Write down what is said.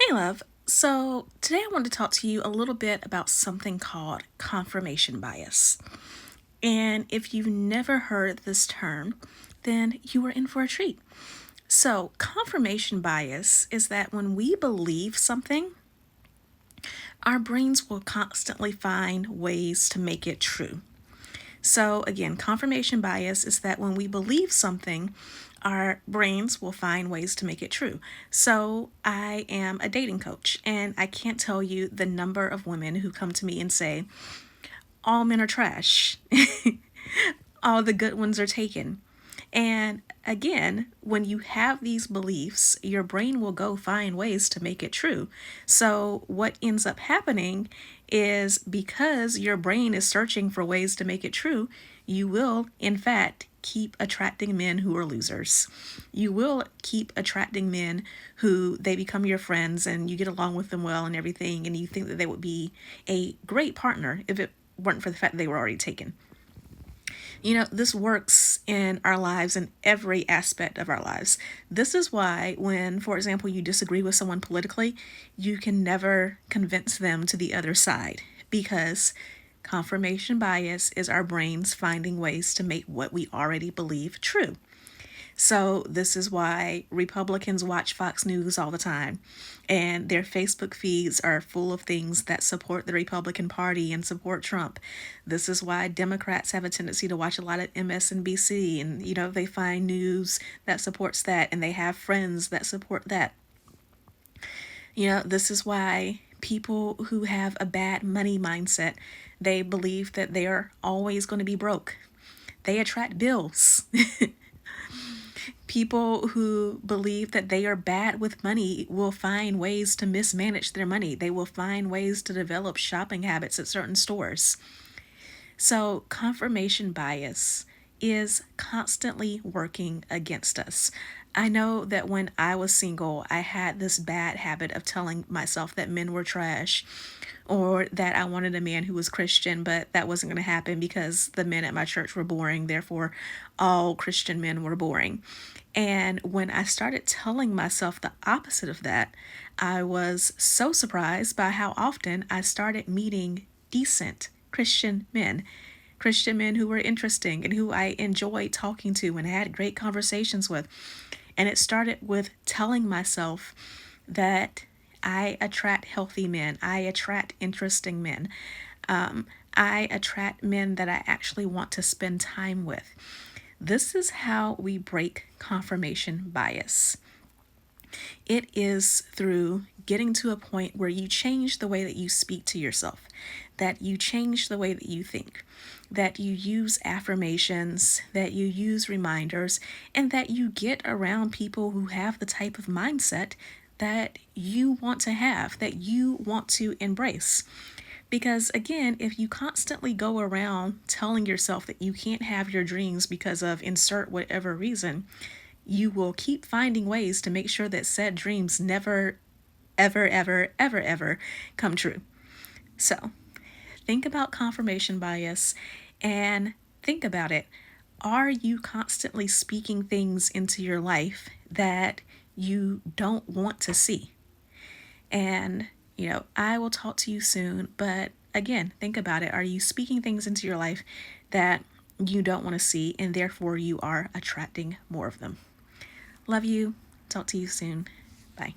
Hey, love. So, today I want to talk to you a little bit about something called confirmation bias. And if you've never heard this term, then you are in for a treat. So, confirmation bias is that when we believe something, our brains will constantly find ways to make it true. So, again, confirmation bias is that when we believe something, our brains will find ways to make it true. So, I am a dating coach, and I can't tell you the number of women who come to me and say, all men are trash, all the good ones are taken. And again, when you have these beliefs, your brain will go find ways to make it true. So, what ends up happening is because your brain is searching for ways to make it true, you will, in fact, keep attracting men who are losers. You will keep attracting men who they become your friends and you get along with them well and everything, and you think that they would be a great partner if it weren't for the fact that they were already taken. This works in our lives in every aspect of our lives. This is why, when, for example, you disagree with someone politically, you can never convince them to the other side because confirmation bias is our brains finding ways to make what we already believe true. So, this is why Republicans watch Fox News all the time, and their Facebook feeds are full of things that support the Republican Party and support Trump. This is why Democrats have a tendency to watch a lot of MSNBC, and they find news that supports that, and they have friends that support that. This is why people who have a bad money mindset, they believe that they are always going to be broke. They attract bills. People who believe that they are bad with money will find ways to mismanage their money. They will find ways to develop shopping habits at certain stores. So, confirmation bias is constantly working against us. I know that when I was single, I had this bad habit of telling myself that men were trash or that I wanted a man who was Christian, but that wasn't going to happen because the men at my church were boring. Therefore, all Christian men were boring. And when I started telling myself the opposite of that, I was so surprised by how often I started meeting decent Christian men who were interesting and who I enjoyed talking to and had great conversations with. And it started with telling myself that I attract healthy men, I attract interesting men, I attract men that I actually want to spend time with. This is how we break confirmation bias. It is through getting to a point where you change the way that you speak to yourself, that you change the way that you think, that you use affirmations, that you use reminders, and that you get around people who have the type of mindset that you want to have, that you want to embrace. Because again, if you constantly go around telling yourself that you can't have your dreams because of insert whatever reason, you will keep finding ways to make sure that said dreams never, ever, ever, ever, ever come true. So, think about confirmation bias and think about it. Are you constantly speaking things into your life that you don't want to see? And, I will talk to you soon, but again, think about it. Are you speaking things into your life that you don't want to see, and therefore you are attracting more of them? Love you. Talk to you soon. Bye.